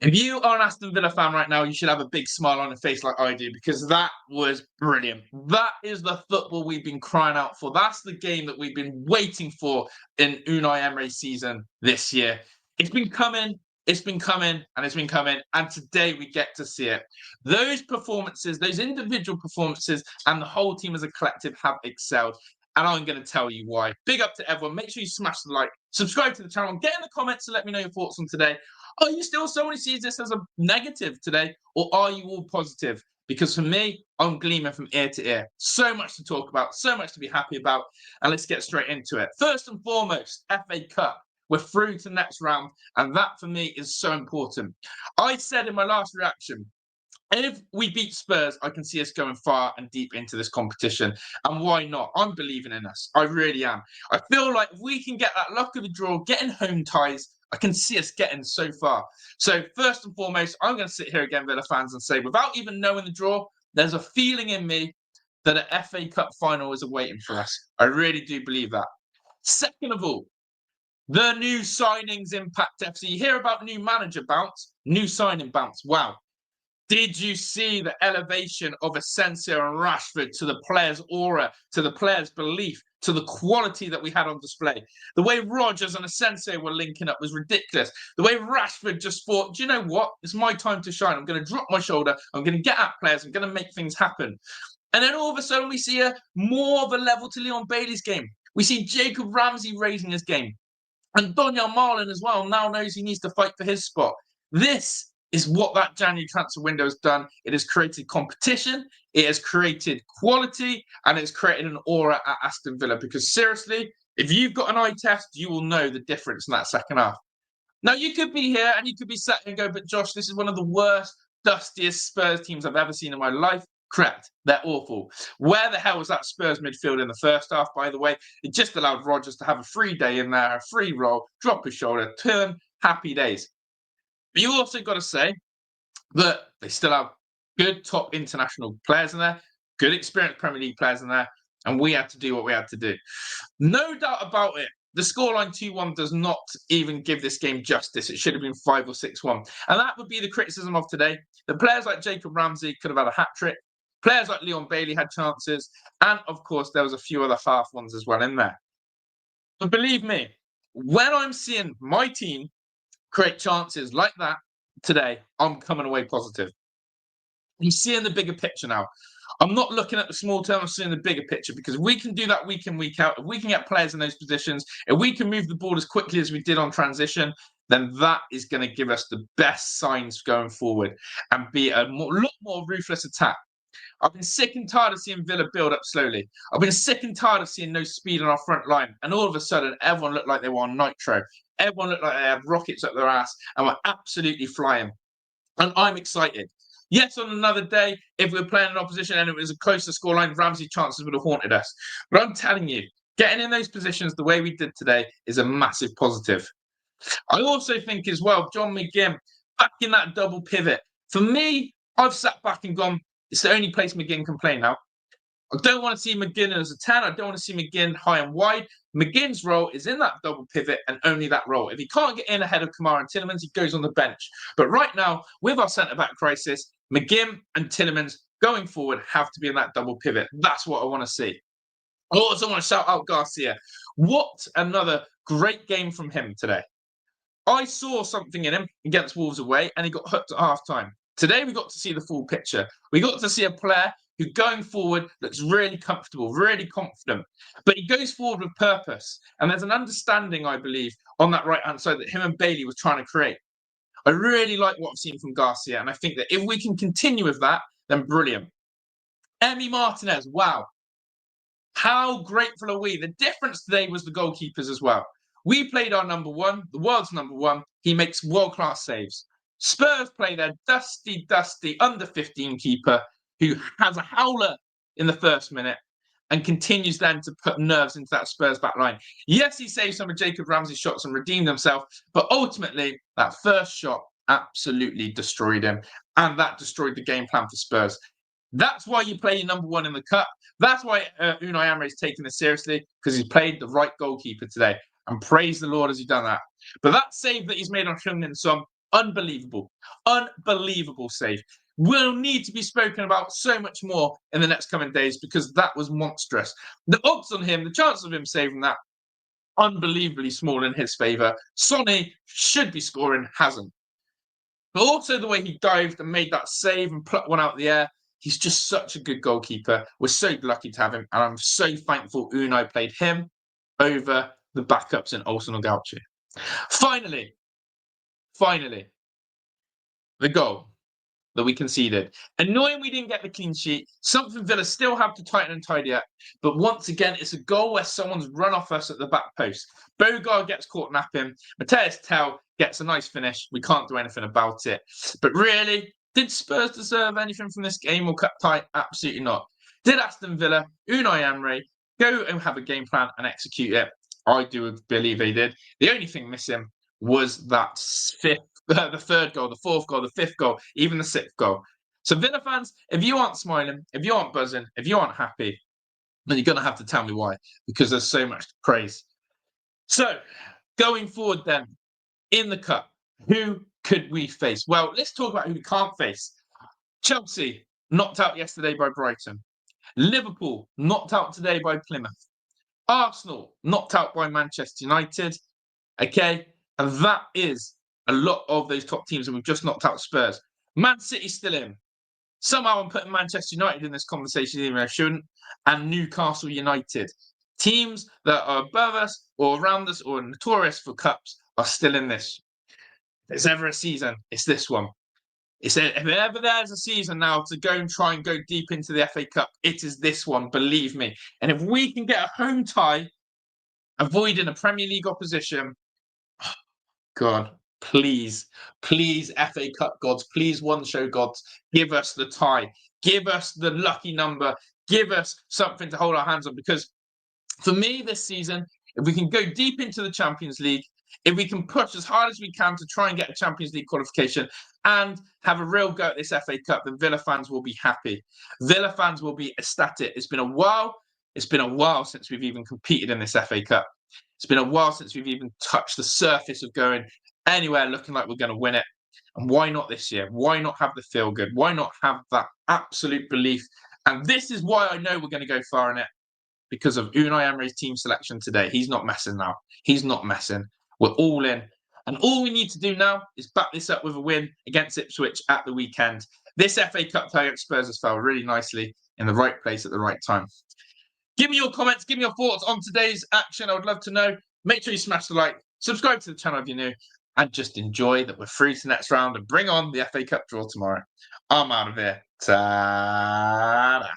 If you are an Aston Villa fan right now, you should have a big smile on your face like I do because that was brilliant. That is the football we've been crying out for. That's the game that we've been waiting for in Unai Emery's season this year. It's been coming, it's been coming, and it's been coming, and today we get to see it. Those performances, those individual performances, and the whole team as a collective have excelled. And I'm going to tell you why. Big up to everyone. Make sure you smash the like, subscribe to the channel, and get in the comments and let me know your thoughts on today. Are you still someone who sees this as a negative today, or are you all positive? Because for me, I'm gleaming from ear to ear. So much to talk about, so much to be happy about, and let's get straight into it. First and foremost, FA Cup. We're through to the next round, and that for me is so important. I said in my last reaction, if we beat Spurs, I can see us going far and deep into this competition. And why not? I'm believing in us. I really am. I feel like if we can get that luck of a draw, getting home ties, I can see us getting so far. So first and foremost, I'm going to sit here again, Villa fans, and say, without even knowing the draw, there's a feeling in me that an FA Cup final is awaiting for us. I really do believe that. Second of all, the new signings impact FC. You hear about new manager bounce, new signing bounce. Wow. Did you see the elevation of Asensio and Rashford to the players' aura, to the players' belief, to the quality that we had on display? The way Rodgers and Asensio were linking up was ridiculous. The way Rashford just thought, do you know what? It's my time to shine. I'm going to drop my shoulder. I'm going to get at players. I'm going to make things happen. And then all of a sudden, we see more of a level to Leon Bailey's game. We see Jacob Ramsey raising his game. And Donyell Marlin as well now knows he needs to fight for his spot. This is what that January transfer window has done. It has created competition, it has created quality, and it's created an aura at Aston Villa. Because seriously, if you've got an eye test, you will know the difference in that second half. Now, you could be here and you could be sat here and go, but Josh, this is one of the worst, dustiest Spurs teams I've ever seen in my life. Correct. They're awful. Where the hell was that Spurs midfield in the first half, by the way? It just allowed Rodgers to have a free day in there, a free roll, drop his shoulder, turn, happy days. But you also got to say that they still have good top international players in there, good experienced Premier League players in there, and we had to do what we had to do. No doubt about it. The scoreline 2-1 does not even give this game justice. It should have been 5 or 6-1. And that would be the criticism of today. The players like Jacob Ramsey could have had a hat-trick. Players like Leon Bailey had chances. And, of course, there was a few other half ones as well in there. But believe me, when I'm seeing my team create chances like that today, I'm coming away positive. I'm seeing the bigger picture now. I'm not looking at the small term, I'm seeing the bigger picture, because if we can do that week in, week out, if we can get players in those positions, if we can move the ball as quickly as we did on transition, then that is going to give us the best signs going forward and be a lot more ruthless attack. I've been sick and tired of seeing Villa build up slowly. I've been sick and tired of seeing no speed on our front line. And all of a sudden, everyone looked like they were on nitro. Everyone looked like they had rockets up their ass and were absolutely flying. And I'm excited. Yes, on another day, if we were playing an opposition and it was a closer scoreline, Ramsey chances would have haunted us. But I'm telling you, getting in those positions the way we did today is a massive positive. I also think as well, John McGinn, back in that double pivot. For me, I've sat back and gone, it's the only place McGinn can play now. I don't want to see McGinn as a 10. I don't want to see McGinn high and wide. McGinn's role is in that double pivot and only that role. If he can't get in ahead of Kamara and Tielemans, he goes on the bench. But right now, with our centre-back crisis, McGinn and Tielemans going forward have to be in that double pivot. That's what I want to see. I also want to shout out Garcia. What another great game from him today. I saw something in him against Wolves away, and he got hooked at half-time. Today, we got to see the full picture. We got to see a player who going forward looks really comfortable, really confident. But he goes forward with purpose. And there's an understanding, I believe, on that right-hand side that him and Bailey was trying to create. I really like what I've seen from Garcia. And I think that if we can continue with that, then brilliant. Emi Martinez, wow. How grateful are we? The difference today was the goalkeepers as well. We played our number one, the world's number one. He makes world-class saves. Spurs play their dusty, under 15 keeper who has a howler in the first minute and continues then to put nerves into that Spurs back line. Yes, he saved some of Jacob Ramsey's shots and redeemed himself, but ultimately that first shot absolutely destroyed him, and that destroyed the game plan for Spurs. That's why you play your number one in the cup. That's why Unai Emery is taking this seriously, because he's played the right goalkeeper today. And praise the Lord as he's done that. But that save that he's made on Heung-min Son, Unbelievable. Unbelievable save. Will need to be spoken about so much more in the next coming days because that was monstrous. The odds on him, the chance of him saving that, unbelievably small in his favour. Sonny should be scoring, hasn't. But also the way he dived and made that save and plucked one out of the air. He's just such a good goalkeeper. We're so lucky to have him. And I'm so thankful Unai played him over the backups in Olsen or Gauchi. Finally, the goal that we conceded. Annoying we didn't get the clean sheet. Something Villa still have to tighten and tidy up. But once again, it's a goal where someone's run off us at the back post. Bogard gets caught napping. Mateus Tell gets a nice finish. We can't do anything about it. But really, did Spurs deserve anything from this game or cut tight? Absolutely not. Did Aston Villa, Unai Emery, go and have a game plan and execute it? I do believe they did. The only thing missing was that the third goal, the fourth goal, the fifth goal, even the sixth goal. So Villa fans, if you aren't smiling, if you aren't buzzing, if you aren't happy, then you're going to have to tell me why, because there's so much to praise. So going forward then, in the cup, who could we face? Well, let's talk about who we can't face. Chelsea, knocked out yesterday by Brighton. Liverpool, knocked out today by Plymouth. Arsenal, knocked out by Manchester United. Okay, and that is a lot of those top teams, and we've just knocked out Spurs. Man City still in. Somehow I'm putting Manchester United in this conversation, even though I shouldn't, and Newcastle United. Teams that are above us or around us or notorious for cups are still in this. If there's ever a season, it's this one. If ever there's a season now to go and try and go deep into the FA Cup, it is this one, believe me. And if we can get a home tie, avoiding a Premier League opposition, God, please, please, FA Cup gods, please, one show gods, give us the tie, give us the lucky number, give us something to hold our hands on. Because for me this season, if we can go deep into the Champions League, if we can push as hard as we can to try and get a Champions League qualification and have a real go at this FA Cup, then Villa fans will be happy. Villa fans will be ecstatic. It's been a while. It's been a while since we've even competed in this FA Cup. It's been a while since we've even touched the surface of going anywhere looking like we're going to win it. And why not this year? Why not have the feel good? Why not have that absolute belief? And this is why I know we're going to go far in it, because of Unai Emery's team selection today. He's not messing now. He's not messing. We're all in. And all we need to do now is back this up with a win against Ipswich at the weekend. This FA Cup tie against Spurs has fell really nicely in the right place at the right time. Give me your comments. Give me your thoughts on today's action. I would love to know. Make sure you smash the like. Subscribe to the channel if you're new. And just enjoy that we're through to the next round and bring on the FA Cup draw tomorrow. I'm out of here. Ta-da.